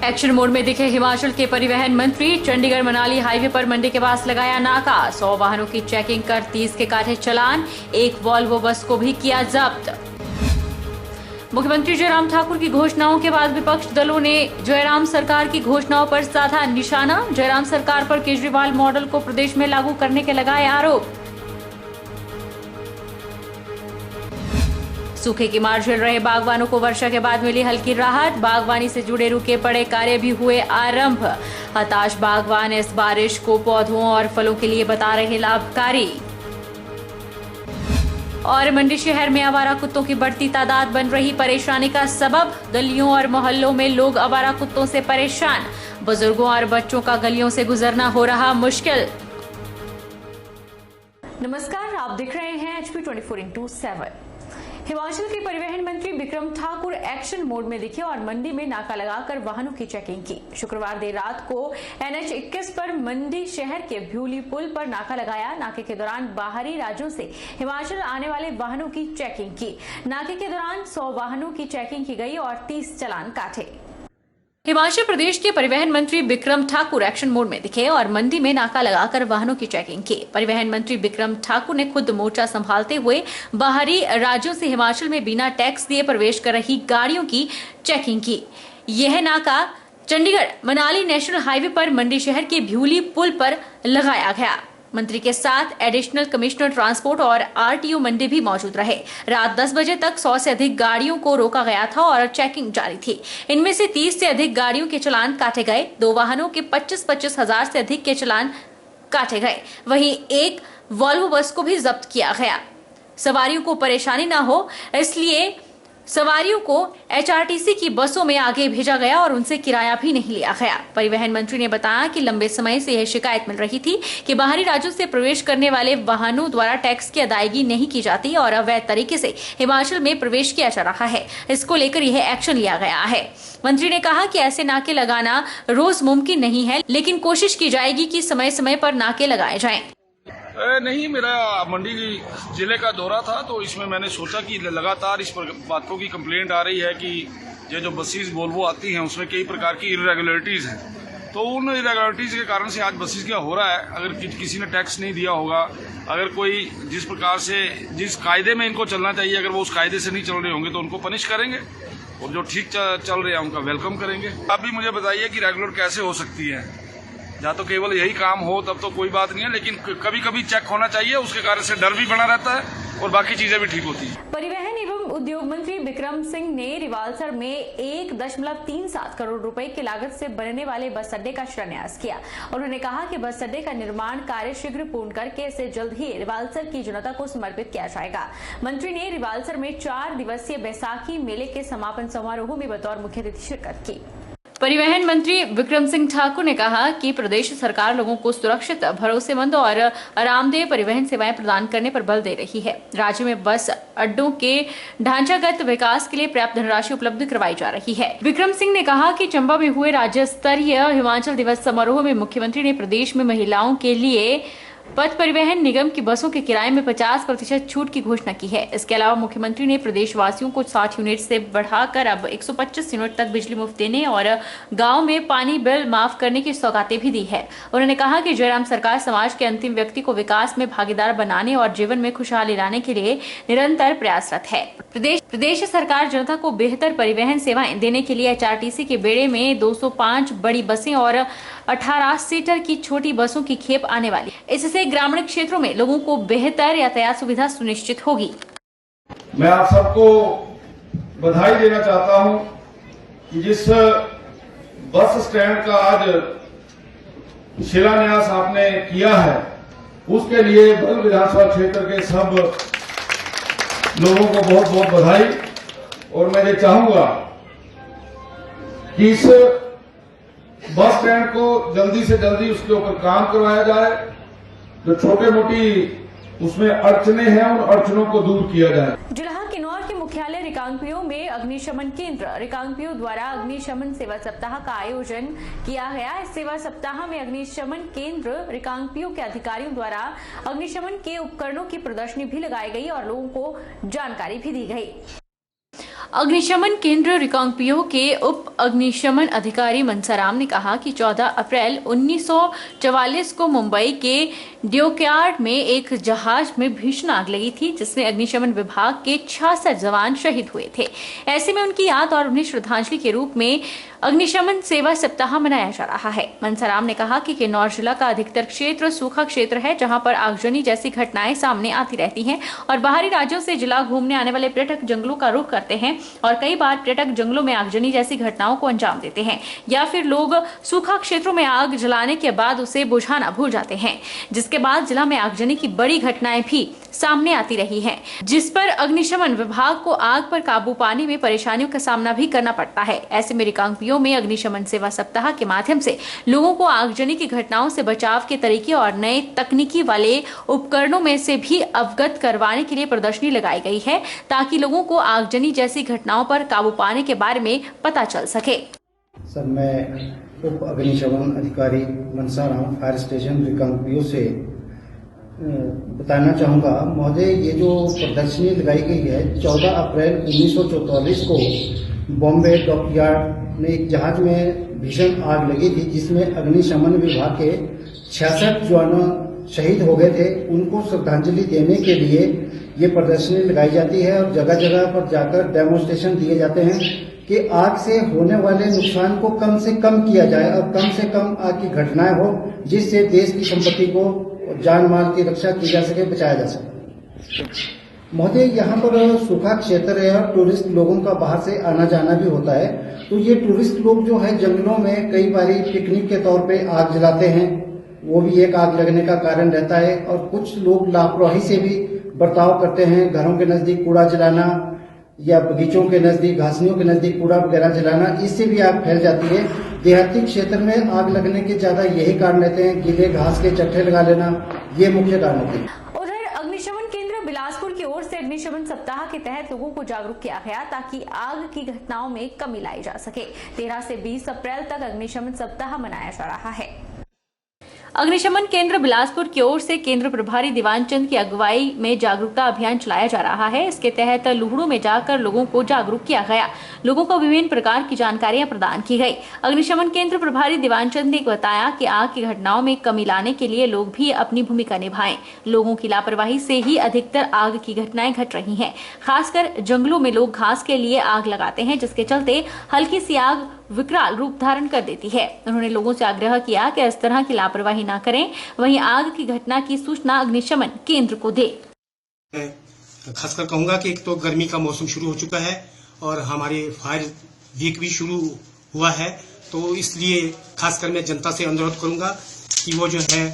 Action mode में दिखे हिमाचल के परिवहन मंत्री। चंडीगढ़ मनाली हाईवे पर मंडी के पास लगाया नाका। 100 वाहनों की चेकिंग कर 30 के काटे चलान। एक वॉल्वो बस को भी किया जब्त। मुख्यमंत्री जयराम ठाकुर की घोषणाओं के बाद विपक्ष दलों ने जयराम सरकार की घोषणाओं पर साधा निशाना। जयराम सरकार पर केजरीवाल मॉडल को प्रदेश में लागू करने के लगाए आरोप। सूखे की मार झेल रहे बागवानों को वर्षा के बाद मिली हल्की राहत। बागवानी से जुड़े रुके पड़े कार्य भी हुए आरंभ। हताश बागवान इस बारिश को पौधों और फलों के लिए बता रहे लाभकारी। और मंडी शहर में आवारा कुत्तों की बढ़ती तादाद बन रही परेशानी का सबब। गलियों और मोहल्लों में लोग आवारा कुत्तों से परेशान। बुजुर्गों और बच्चों का गलियों से गुजरना हो रहा मुश्किल। नमस्कार, आप देख रहे हैं HP 24x7। हिमाचल के परिवहन मंत्री बिक्रम ठाकुर एक्शन मोड में दिखे और मंडी में नाका लगाकर वाहनों की चेकिंग की। शुक्रवार देर रात को NH 21 पर मंडी शहर के भ्यूली पुल पर नाका लगाया। नाके के दौरान बाहरी राज्यों से हिमाचल आने वाले वाहनों की चेकिंग की। नाके के दौरान 100 वाहनों की चेकिंग की गई और 30 चालान काटे। हिमाचल प्रदेश के परिवहन मंत्री बिक्रम ठाकुर एक्शन मोड में दिखे और मंडी में नाका लगाकर वाहनों की चेकिंग की। परिवहन मंत्री बिक्रम ठाकुर ने खुद मोर्चा संभालते हुए बाहरी राज्यों से हिमाचल में बिना टैक्स दिए प्रवेश कर रही गाड़ियों की चेकिंग की। यह नाका चंडीगढ़ मनाली नेशनल हाईवे पर मंडी शहर के भ्यूली पुल पर लगाया गया। मंत्री के साथ एडिशनल कमिश्नर ट्रांसपोर्ट और RTO मंडी भी मौजूद रहे। रात 10 बजे तक 100 से अधिक गाड़ियों को रोका गया था और चेकिंग जारी थी। इनमें से 30 से अधिक गाड़ियों के चालान काटे गए। 2 वाहनों के 25-25 हजार से अधिक के चालान काटे गए। वहीं एक वॉल्वो बस को भी जब्त किया गया। सवारियों को परेशानी न हो इसलिए सवारियों को HRTC की बसों में आगे भेजा गया और उनसे किराया भी नहीं लिया गया। परिवहन मंत्री ने बताया कि लंबे समय से यह शिकायत मिल रही थी कि बाहरी राज्यों से प्रवेश करने वाले वाहनों द्वारा टैक्स की अदायगी नहीं की जाती और अवैध तरीके से हिमाचल में प्रवेश किया जा रहा है। इसको लेकर यह एक्शन लिया गया है। मंत्री ने कहा कि ऐसे नाके लगाना रोज मुमकिन नहीं है, लेकिन कोशिश की जाएगी कि समय समय पर नाके लगाए जाएं। नहीं, मेरा मंडी जिले का दौरा था तो इसमें मैंने सोचा कि लगातार इस बातों की कंप्लेंट आ रही है कि ये जो बसेस वोल्वो आती हैं उसमें कई प्रकार की इरेगुलरिटीज़ हैं। तो उन इरेगुलरिटीज़ के कारण से आज बसेस क्या हो रहा है, अगर किसी ने टैक्स नहीं दिया होगा, अगर कोई जिस प्रकार से जिस कायदे में इनको चलना चाहिए अगर वो उस कायदे से नहीं चल रहे होंगे तो उनको पनिश करेंगे और जो ठीक चल रहे हैं उनका वेलकम करेंगे। आप भी मुझे बताइए कि रेगुलर कैसे हो सकती है, या तो केवल यही काम हो तब तो कोई बात नहीं है, लेकिन कभी कभी चेक होना चाहिए। उसके कारण से डर भी बना रहता है और बाकी चीजें भी ठीक होती हैं। परिवहन एवं उद्योग मंत्री बिक्रम सिंह ने रिवाल्सर में 1.37 करोड़ रुपए की लागत से बनने वाले बस अड्डे का शिलान्यास किया। उन्होंने कहा कि बस अड्डे का निर्माण कार्य शीघ्र पूर्ण करके इसे जल्द ही रिवाल्सर की जनता को समर्पित किया जाएगा। मंत्री ने रिवाल्सर में 4 दिवसीय बैसाखी मेले के समापन समारोह में बतौर मुख्य अतिथि शिरकत की। परिवहन मंत्री बिक्रम सिंह ठाकुर ने कहा कि प्रदेश सरकार लोगों को सुरक्षित, भरोसेमंद और आरामदेह परिवहन सेवाएं प्रदान करने पर बल दे रही है। राज्य में बस अड्डों के ढांचागत विकास के लिए पर्याप्त धनराशि उपलब्ध करवाई जा रही है। बिक्रम सिंह ने कहा कि चंबा में हुए राज्य स्तरीय हिमाचल दिवस समारोह में मुख्यमंत्री ने प्रदेश में महिलाओं के लिए पथ परिवहन निगम की बसों के किराए में 50% छूट की घोषणा की है। इसके अलावा मुख्यमंत्री ने प्रदेशवासियों को 60 यूनिट से बढ़ाकर अब 125 यूनिट तक बिजली मुफ्त देने और गांव में पानी बिल माफ करने की सौगातें भी दी है। उन्होंने कहा कि जयराम सरकार समाज के अंतिम व्यक्ति को विकास में भागीदार बनाने और जीवन में खुशहाली लाने के लिए निरंतर प्रयासरत है। प्रदेश सरकार जनता को बेहतर परिवहन सेवाएं देने के लिए HRTC के बेड़े में 205 बड़ी बसें और 18 सीटर की छोटी बसों की खेप आने वाली। इससे ग्रामीण क्षेत्रों में लोगों को बेहतर यातायात सुविधा सुनिश्चित होगी। मैं आप सबको बधाई देना चाहता हूं कि जिस बस स्टैंड का आज शिलान्यास आपने किया है उसके लिए बल्ह विधानसभा क्षेत्र के सब लोगों को बहुत बहुत बधाई। और मैं ये चाहूंगा कि इस बस स्टैंड को जल्दी से जल्दी उसके ऊपर काम करवाया जाए। जो छोटे मोटी उसमें अड़चने हैं उन अड़चनों को दूर किया जाए। जुलाहा किन्नौर के मुख्यालय रिकांगपिओ में अग्निशमन केंद्र रिकांगपिओ द्वारा अग्निशमन सेवा सप्ताह का आयोजन किया गया। इस सेवा सप्ताह में अग्निशमन केंद्र रिकांगपिओ के अधिकारियों द्वारा अग्निशमन के उपकरणों की प्रदर्शनी भी लगाई गई और लोगों को जानकारी भी दी गई। अग्निशमन केंद्र रिकांगपिओ के उप अग्निशमन अधिकारी मनसाराम ने कहा कि 14 अप्रैल 1944 को मुंबई के डॉकयार्ड में एक जहाज में भीषण आग लगी थी, जिसमें अग्निशमन विभाग के 66 जवान शहीद हुए थे। ऐसे में उनकी याद और उन्हें श्रद्धांजलि के रूप में अग्निशमन सेवा सप्ताह मनाया जा रहा है। मनसाराम ने कहा कि किन्नौर जिला का अधिकतर क्षेत्र सूखा क्षेत्र है, जहां पर आगजनी जैसी घटनाएं सामने आती रहती हैं और बाहरी राज्यों से जिला घूमने आने वाले पर्यटक जंगलों का रुख करते हैं और कई बार पर्यटक जंगलों में आगजनी जैसी घटनाओं को अंजाम देते हैं या फिर लोग सूखा क्षेत्रों में आग जलाने के बाद उसे बुझाना भूल जाते हैं, जिसके बाद जिला में आगजनी की बड़ी घटनाएं भी सामने आती रही हैं, जिस पर अग्निशमन विभाग को आग पर काबू पाने में परेशानियों का सामना भी करना पड़ता है। ऐसे में रिकांगपिओ में अग्निशमन सेवा सप्ताह के माध्यम से लोगों को आगजनी की घटनाओं से बचाव के तरीके और नए तकनीकी वाले उपकरणों में से भी अवगत करवाने के लिए प्रदर्शनी लगाई गई है, ताकि लोगों को आगजनी जैसी घटनाओं पर काबू पाने के बारे में पता चल सके। सर, मैं उप अग्निशमन अधिकारी मनसाराम फायर स्टेशन रिकांगपिओ से बताना चाहूँगा महोदय, ये जो प्रदर्शनी लगाई गई है 14 अप्रैल 1944 को बॉम्बे डॉकयार्ड में एक जहाज में भीषण आग लगी थी, जिसमें अग्निशमन विभाग के 66 जवान शहीद हो गए थे। उनको श्रद्धांजलि देने के लिए ये प्रदर्शनी लगाई जाती है और जगह जगह पर जाकर डेमोन्स्ट्रेशन दिए जाते हैं कि आग से होने वाले नुकसान को कम से कम किया जाए और कम से कम आग की घटनाएं हो, जिससे देश की संपत्ति को जान माल की रक्षा की जा सके, बचाया जा सके। महोदय, यहाँ पर सूखा क्षेत्र है और टूरिस्ट लोगों का बाहर से आना जाना भी होता है, तो ये टूरिस्ट लोग जो है जंगलों में कई बारी पिकनिक के तौर पे आग जलाते हैं, वो भी एक आग लगने का कारण रहता है। और कुछ लोग लापरवाही से भी बर्ताव करते हैं, घरों के नजदीक कूड़ा जलाना या बगीचों के नजदीक, घासनियों के नजदीक कूड़ा वगैरह जलाना, इससे भी आग फैल जाती है। देहाती क्षेत्र में आग लगने के ज्यादा यही कारण रहते हैं, गीले घास के चट्टे लगा लेना, ये मुख्य कारण होते हैं। उधर अग्निशमन केंद्र बिलासपुर की ओर से अग्निशमन सप्ताह के तहत लोगों को जागरूक किया गया, ताकि आग की घटनाओं में कमी लाई जा सके। 13 से 20 अप्रैल तक अग्निशमन सप्ताह मनाया जा रहा है। अग्निशमन केंद्र बिलासपुर की ओर से केंद्र प्रभारी दीवानचंद की अगुवाई में जागरूकता अभियान चलाया जा रहा है। इसके तहत लुहड़ू में जाकर लोगों को जागरूक किया गया, लोगों को विभिन्न प्रकार की जानकारियां प्रदान की गई। अग्निशमन केंद्र प्रभारी दीवानचंद ने बताया कि आग की घटनाओं में कमी लाने के लिए लोग भी अपनी भूमिका निभाएं। लोगों की लापरवाही से ही अधिकतर आग की घटनाएं घट रही हैं। खासकर जंगलों में लोग घास के लिए आग लगाते हैं, जिसके चलते हल्की सी आग विकराल रूप धारण कर देती है। उन्होंने लोगों से आग्रह किया कि इस तरह की लापरवाही न करें, वहीं आग की घटना की सूचना अग्निशमन केंद्र को दे। खासकर कहूंगा कि एक तो गर्मी का मौसम शुरू हो चुका है और हमारे फायर वीक भी शुरू हुआ है, तो इसलिए खासकर मैं जनता से अनुरोध करूंगा कि वो जो है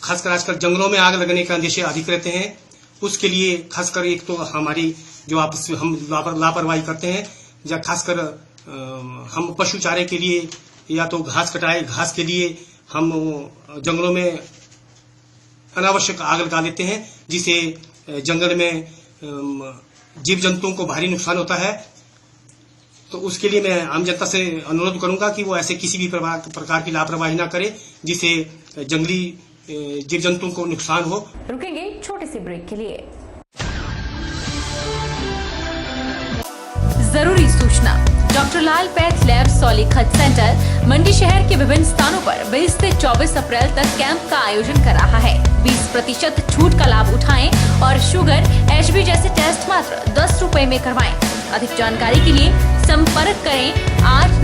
खासकर आजकल जंगलों में आग लगने का अंदेशे अधिक रहते हैं। उसके लिए खासकर एक तो हमारी जो आपस में हम लापरवाही करते हैं, या खासकर हम पशु चारे के लिए या तो घास कटाए, घास के लिए हम जंगलों में अनावश्यक आग लगा देते हैं, जिससे जंगल में जीव जंतुओं को भारी नुकसान होता है। तो उसके लिए मैं आम जनता से अनुरोध करूंगा कि वो ऐसे किसी भी प्रकार की लापरवाही ना करे, जिससे जंगली जीव जंतुओं को नुकसान हो। रुकेंगे छोटे से ब्रेक के लिए। जरूरी सूचना, डॉक्टर लाल पैथ लैब सोलीखत सेंटर मंडी शहर के विभिन्न स्थानों पर 20 से 24 अप्रैल तक कैंप का आयोजन कर रहा है। 20% छूट का लाभ उठाएं और शुगर, HB जैसे टेस्ट मात्र 10 रुपए में करवाएं। अधिक जानकारी के लिए संपर्क करें 8